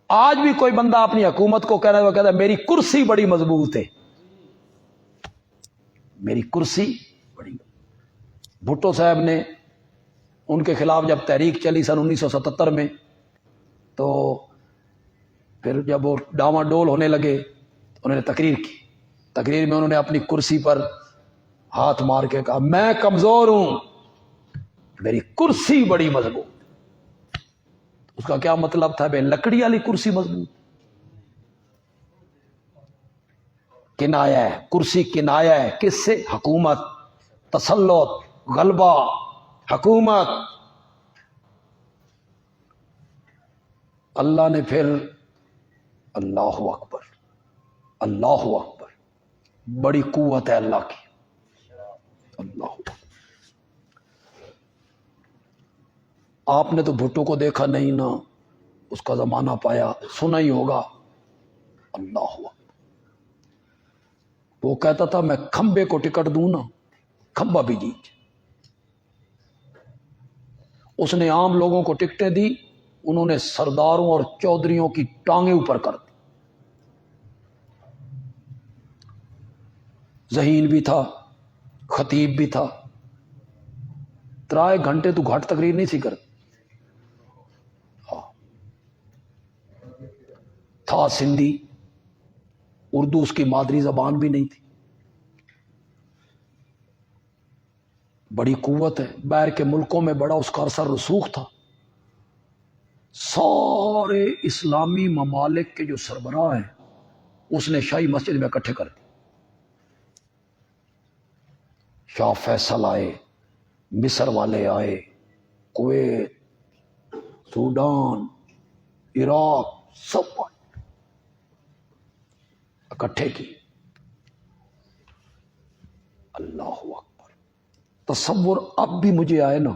آج بھی کوئی بندہ اپنی حکومت کو کہہ رہا ہے، وہ کہتا ہے میری کرسی بڑی مضبوط ہے، میری کرسی بڑی مضبوط۔ بھٹو صاحب نے ان کے خلاف جب تحریک چلی سن 1977 میں، تو پھر جب وہ ڈاواں ڈول ہونے لگے انہوں نے تقریر کی۔ تقریر میں انہوں نے اپنی کرسی پر ہاتھ مار کے کہا میں کمزور ہوں، میری کرسی بڑی مضبوط۔ اس کا کیا مطلب تھا؟ بے لکڑی والی کرسی مضبوط، کنایا ہے، کرسی کنایا ہے کس سے؟ حکومت، تسلط، غلبہ، حکومت۔ اللہ نے پھر اللہ اکبر، اللہ اکبر، بڑی قوت ہے اللہ کی، اللہ اکبر۔ آپ نے تو بھٹو کو دیکھا نہیں نا، اس کا زمانہ پایا، سنا ہی ہوگا، اللہ اکبر۔ وہ کہتا تھا میں کھمبے کو ٹکٹ دوں نا، کھمبا بھی جیت جائے۔ اس نے عام لوگوں کو ٹکٹیں دی، انہوں نے سرداروں اور چودھریوں کی ٹانگیں اوپر کر دی۔ ذہین بھی تھا، خطیب بھی تھا، 3 گھنٹے تو گھٹ تقریر نہیں سی کرتی، تھا سندھی، اردو اس کی مادری زبان بھی نہیں تھی، بڑی قوت ہے، باہر کے ملکوں میں بڑا اس کا اثر رسوخ تھا۔ سارے اسلامی ممالک کے جو سربراہ ہیں اس نے شاہی مسجد میں اکٹھے کر دی۔ شاہ فیصل آئے، مصر والے آئے، کویت، سوڈان، عراق، سب آئے، اکٹھے کی۔ اللہ اکبر۔ تصور اب بھی مجھے آئے نا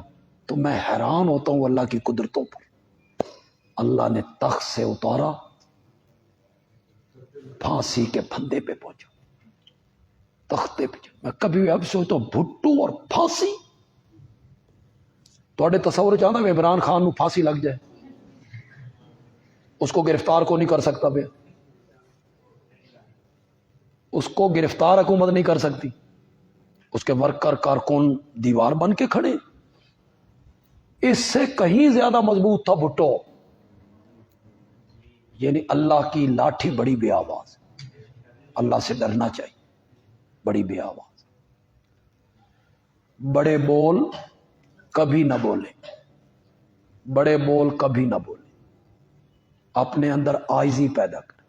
تو میں حیران ہوتا ہوں اللہ کی قدرتوں پر۔ اللہ نے تخت سے اتارا، پھانسی کے پھندے پہ پہنچا، تختے پہ۔ میں کبھی اب سوچتا ہوں بھٹو اور پھانسی، تھوڑے تصور چاہتا ہے عمران خان کو پھانسی لگ جائے، اس کو گرفتار کو نہیں کر سکتا پہ، اس کو گرفتار حکومت نہیں کر سکتی، اس کے ورکر کارکن دیوار بن کے کھڑے۔ اس سے کہیں زیادہ مضبوط تھا بھٹو، یعنی اللہ کی لاٹھی بڑی بے آواز، اللہ سے ڈرنا چاہیے، بڑی بے آواز۔ بڑے بول کبھی نہ بولے، بڑے بول کبھی نہ بولے، اپنے اندر عاجزی پیدا کرے،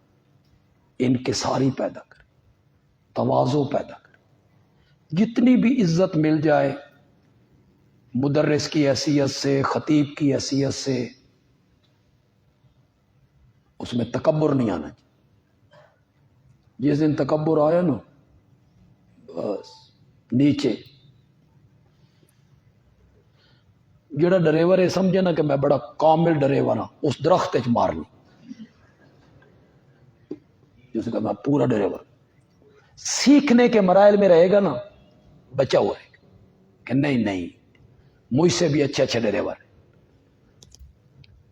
انکساری پیدا کرے، تواضع پیدا کرے۔ جتنی بھی عزت مل جائے مدرس کی حیثیت سے، خطیب کی حیثیت سے، اس میں تکبر نہیں آنا چاہیے۔ جس دن تکبر آیا نا، بس نیچے۔ جڑا ڈرائیور ہے سمجھے نا کہ میں بڑا کامل ڈرائیور ہاں، اس درخت چ مار لی، جس کا میں پورا ڈرائیور۔ سیکھنے کے مراحل میں رہے گا نا، بچا ہوا رہے گا کہ نہیں مجھ سے بھی اچھے ڈرائیور ہے۔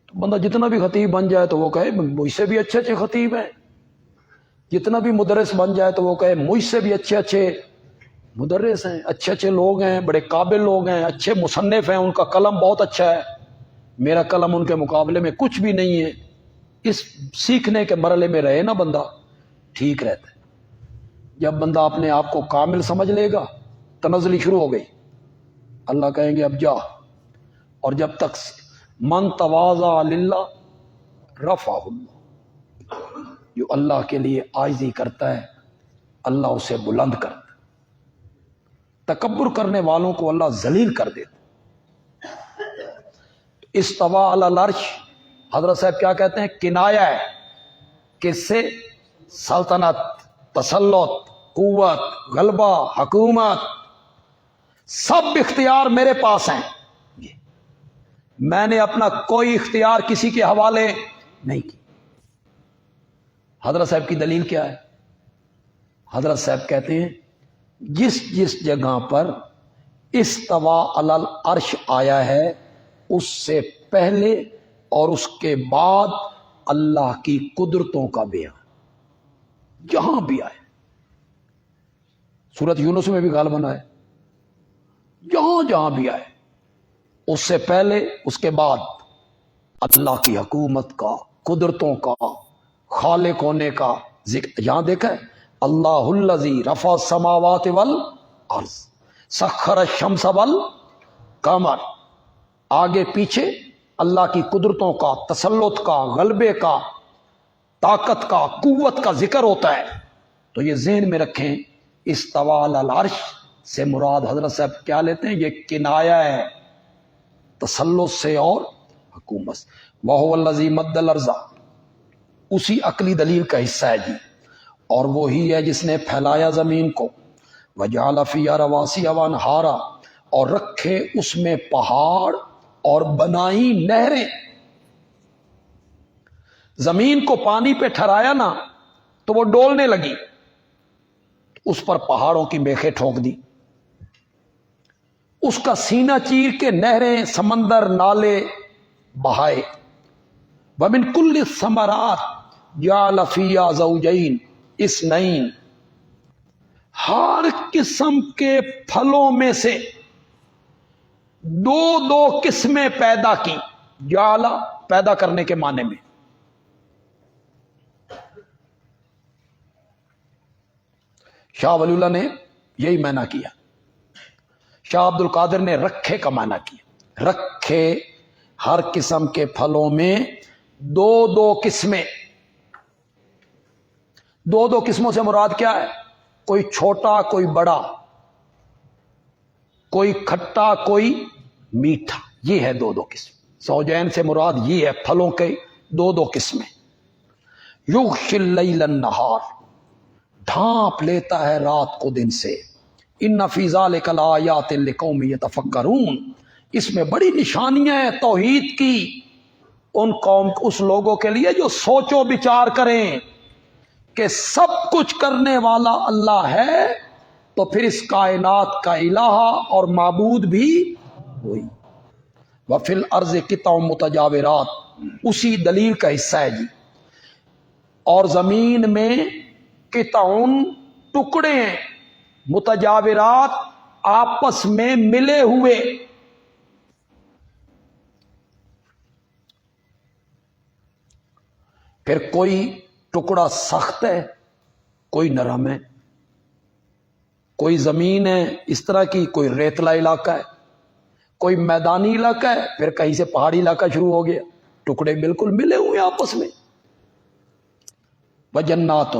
تو بندہ جتنا بھی خطیب بن جائے تو وہ کہے مجھ سے بھی اچھے خطیب ہیں، جتنا بھی مدرس بن جائے تو وہ کہے مجھ سے بھی اچھے مدرس ہیں، اچھے لوگ ہیں، بڑے قابل لوگ ہیں، اچھے مصنف ہیں، ان کا قلم بہت اچھا ہے، میرا قلم ان کے مقابلے میں کچھ بھی نہیں ہے۔ اس سیکھنے کے مرحلے میں رہے نا بندہ، ٹھیک رہتا ہے۔ جب بندہ اپنے آپ کو کامل سمجھ لے گا، تنزلی شروع ہو گئی، اللہ کہیں گے اب جا۔ اور جب تک من تواضع للہ رفعہ اللہ، جو اللہ کے لیے عاجزی کرتا ہے اللہ اسے بلند کرتا ہے، تکبر کرنے والوں کو اللہ ذلیل کر دیتا۔ استویٰ علی العرش، حضرت صاحب کیا کہتے ہیں؟ کنایا ہے کس سے؟ سلطنت، تسلط، قوت، غلبہ، حکومت، سب اختیار میرے پاس ہیں، میں نے اپنا کوئی اختیار کسی کے حوالے نہیں کی۔ حضرت صاحب کی دلیل کیا ہے؟ حضرت صاحب کہتے ہیں جس جگہ پر استویٰ علی العرش آیا ہے اس سے پہلے اور اس کے بعد اللہ کی قدرتوں کا بیان جہاں بھی آئے. سورۃ یونس میں بھی غالباً آئے, جہاں جہاں بھی آئے, اس سے پہلے اس کے بعد اللہ کی حکومت کا, قدرتوں کا, خالق ہونے کا ذکر. یہاں دیکھا ہے اللہ الذی رفع السماوات والارض سخر الشمس والقمر, آگے پیچھے اللہ کی قدرتوں کا, تسلط کا, غلبے کا, طاقت کا, قوت کا ذکر ہوتا ہے. تو یہ ذہن میں رکھیں, استوى علی العرش سے مراد حضرت صاحب کیا لیتے ہیں؟ یہ کنایہ ہے تسلط سے اور حکومت سے. وَهُوَ الَّذِي مَدَّ الْأَرْضَ, اسی عقلی دلیل کا حصہ ہے جی. اور وہی ہے جس نے پھیلایا زمین کو, وَجَعَلَ فِيهَا رَوَاسِيَ وَأَنْهَارًا, اور رکھے اس میں پہاڑ اور بنائی نہریں. زمین کو پانی پہ ٹھہرایا نا تو وہ ڈولنے لگی, اس پر پہاڑوں کی میخیں ٹھونک دی, اس کا سینہ چیر کے نہریں, سمندر, نالے بہائے. وَمِن كُلِّ الثَّمَرَاتِ جَعَلَ فِيهَا زَوْجَيْنِ اثْنَيْنِ, ہر قسم کے پھلوں میں سے دو دو قسمیں پیدا کی. جعل پیدا کرنے کے معنی میں. شاہ ولی اللہ نے یہی معنی کیا, شاہ عبد القادر نے رکھے کا معنی کیا. رکھے ہر قسم کے پھلوں میں دو دو قسمیں. دو دو قسموں سے مراد کیا ہے؟ کوئی چھوٹا کوئی بڑا, کوئی کھٹا کوئی میٹھا, یہ ہے دو دو قسم. زوجین سے مراد یہ ہے پھلوں کے دو دو قسمیں. یغشی اللیل النہار, ڈھانپ لیتا ہے رات کو دن سے. ان فی ذلک لآیات لقوم یتفکرون, اس میں بڑی نشانیاں ہیں توحید کی ان قوم, اس لوگوں کے لیے جو سوچو بچار کریں کہ سب کچھ کرنے والا اللہ ہے, تو پھر اس کائنات کا الہ اور معبود بھی وہی. وفی الارض قطع متجاورات, اسی دلیل کا حصہ ہے جی. اور زمین میں قطع ٹکڑے ہیں, متجاورات آپس میں ملے ہوئے. پھر کوئی ٹکڑا سخت ہے, کوئی نرم ہے, کوئی زمین ہے اس طرح کی, کوئی ریتلا علاقہ ہے, کوئی میدانی علاقہ ہے, پھر کہیں سے پہاڑی علاقہ شروع ہو گیا. ٹکڑے بالکل ملے ہوئے آپس میں. وجنات,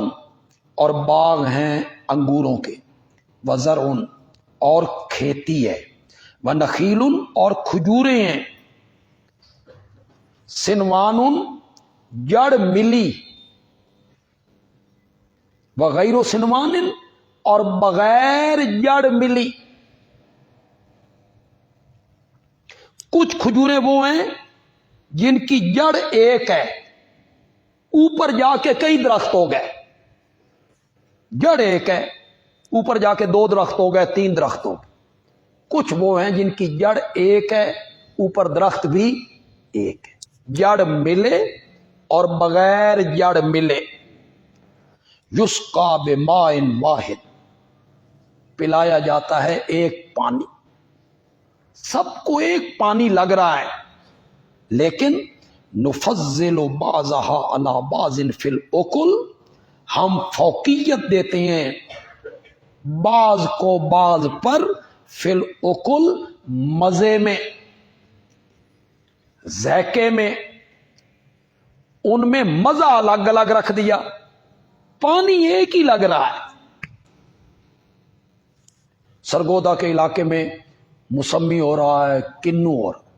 اور باغ ہیں انگوروں کے. وزرع, اور کھیتی ہے. ونخیل, اور کھجوریں ہیں. سنوان, جڑ ملی. وغیر سنوان, اور بغیر جڑ ملی. کچھ کھجوریں وہ ہیں جن کی جڑ ایک ہے, اوپر جا کے کئی درخت ہو گئے. جڑ ایک ہے, اوپر جا کے 2 درخت ہو گئے, 3 درخت ہو گئے. کچھ وہ ہیں جن کی جڑ ایک ہے, اوپر درخت بھی ایک ہے. جڑ ملے اور بغیر جڑ ملے. یسقا بماء واحد, پلایا جاتا ہے ایک پانی. سب کو ایک پانی لگ رہا ہے, لیکن نفضل بعضها علی بعض فی الاکل, ہم فوقیت دیتے ہیں بعض کو بعض پر, فی الاکل, مزے میں, ذائقے میں. ان میں مزہ الگ الگ رکھ دیا, پانی ایک ہی لگ رہا ہے. سرگودا کے علاقے میں موسمی ہو رہا ہے, کنو ہو رہا ہے.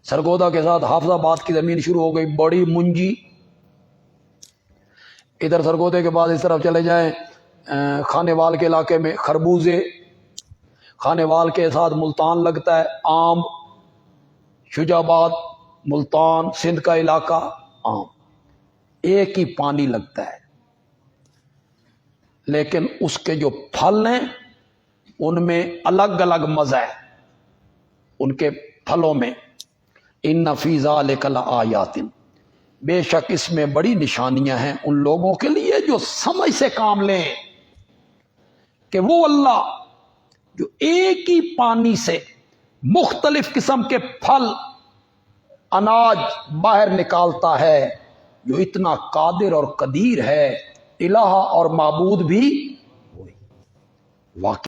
سرگودا کے ساتھ حافظ آباد کی زمین شروع ہو گئی, بڑی منجی. ادھر سرگودے کے بعد اس طرف چلے جائیں کھانے وال کے علاقے میں خربوزے. کھانے وال کے ساتھ ملتان لگتا ہے, آم. شجاع آباد, ملتان, سندھ کا علاقہ, آم. ایک ہی پانی لگتا ہے, لیکن اس کے جو پھل ہیں ان میں الگ الگ مزہ ہے ان کے پھلوں میں. ان فی ذلک لآیات, بے شک اس میں بڑی نشانیاں ہیں ان لوگوں کے لیے جو سمجھ سے کام لیں کہ وہ اللہ جو ایک ہی پانی سے مختلف قسم کے پھل اناج باہر نکالتا ہے، جو اتنا قادر اور قدیر ہے، الہ اور معبود بھی وہی۔ واقعی